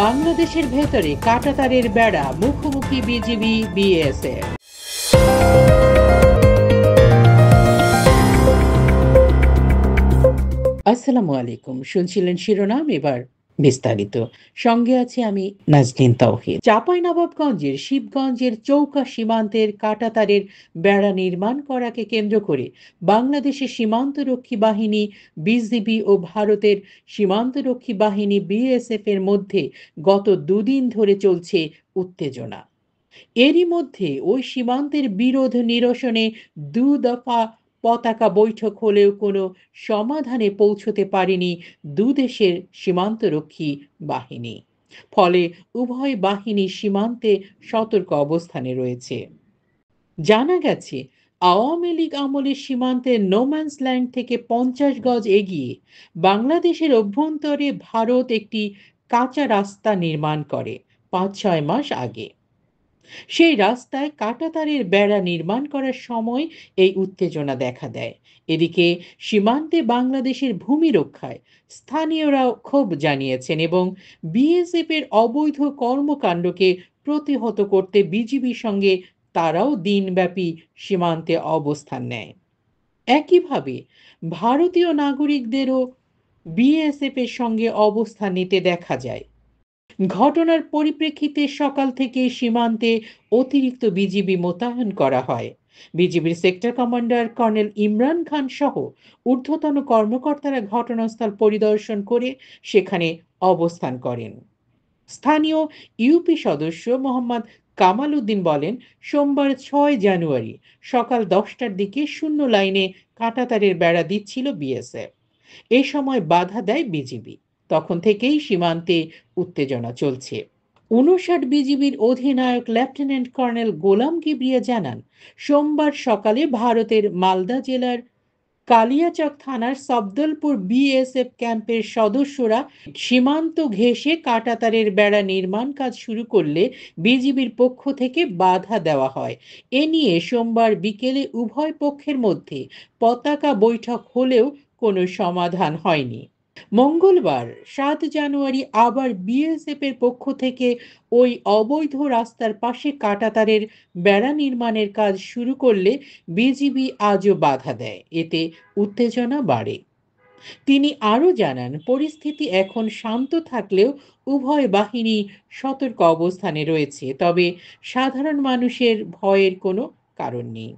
বাংলাদেশের ভেতরে কাঁটাতারের বেড়া, মুখোমুখি বিজিবি বিএসএফ। আসসালামু আলাইকুম। শুনছিলেন শিরোনাম, এবার বিস্তারিত। সঙ্গে আছি আমি নাজনীন তাওহিদ। চাঁপাইনবাবগঞ্জের শিবগঞ্জের চৌকা সীমান্তের কাঁটাতারের বেড়া নির্মাণ করাকে কেন্দ্র করে বাংলাদেশের সীমান্তরক্ষী বাহিনী বিজিবি ও ভারতের সীমান্তরক্ষী বাহিনী বিএসএফ এর মধ্যে গত দুদিন ধরে চলছে উত্তেজনা। এরই মধ্যে ওই সীমান্তের বিরোধ নিরসনে দফা পতাকা বৈঠক হলেও কোনো সমাধানে পৌঁছতে পারেনি দুদেশের সীমান্তরক্ষী বাহিনী। ফলে উভয় বাহিনী সীমান্তে সতর্ক অবস্থানে রয়েছে। জানা গেছে, আওয়ামী লীগ আমলে সীমান্তে নোম্যান্স ল্যান্ড থেকে 50 গজ এগিয়ে বাংলাদেশের অভ্যন্তরে ভারত একটি কাঁচা রাস্তা নির্মাণ করে 5-6 মাস আগে। সেই রাস্তায় কাঁটাতারের বেড়া নির্মাণ করার সময় এই উত্তেজনা দেখা দেয়। এদিকে সীমান্তে বাংলাদেশের ভূমি রক্ষায় স্থানীয়রাও ক্ষোভ জানিয়েছেন এবং বিএসএফ এর অবৈধ কর্মকাণ্ডকে প্রতিহত করতে বিজিবির সঙ্গে তারাও দিনব্যাপী সীমান্তে অবস্থান নেয়। একইভাবে ভারতীয় নাগরিকদেরও বিএসএফ এর সঙ্গে অবস্থান নিতে দেখা যায়। ঘটনার পরিপ্রেক্ষিতে সকাল থেকে সীমান্তে অতিরিক্ত বিজিবি মোতায়েন করা হয়। বিজিবির sector commander colonel Imran Khan সহ ঊর্ধ্বতন কর্মকর্তারা ঘটনাস্থল পরিদর্শন করে সেখানে অবস্থান করেন। স্থানীয় ইউপি সদস্য মোহাম্মদ কামাল উদ্দিন বলেন, সোমবার 6 জানুয়ারি সকাল 10টার দিকে শূন্য লাইনে কাঁটাতারের বেড়া দিচ্ছিল বিএসএফ। এ সময় বাধা দেয় বিজিবি। তখন থেকেই সীমান্তে উত্তেজনা চলছে। ৫৯ বিজিবির অধিনায়ক লেফটেন্যান্ট কর্নেল গোলাম কিবরিয়া জানান, সোমবার সকালে ভারতের মালদা জেলার কালিয়াচক থানার সফদলপুর বিএসএফ ক্যাম্পের সদস্যরা সীমান্ত ঘেঁষে কাঁটাতারের বেড়া নির্মাণ কাজ শুরু করলে বিজিবির পক্ষ থেকে বাধা দেওয়া হয়। এ নিয়ে সোমবার বিকেলে উভয় পক্ষের মধ্যে পতাকা বৈঠক হলেও কোনো সমাধান হয়নি। মঙ্গলবার 7 জানুয়ারি আবার বিএসএফ এর পক্ষ থেকে ওই অবৈধ রাস্তার পাশে কাঁটাতারের বেড়া নির্মাণের কাজ শুরু করলে বিজিবি আজও বাধা দেয়। এতে উত্তেজনা বাড়ে। তিনি আরও জানান, পরিস্থিতি এখন শান্ত থাকলেও উভয় বাহিনী সতর্ক অবস্থানে রয়েছে, তবে সাধারণ মানুষের ভয়ের কোনো কারণ নেই।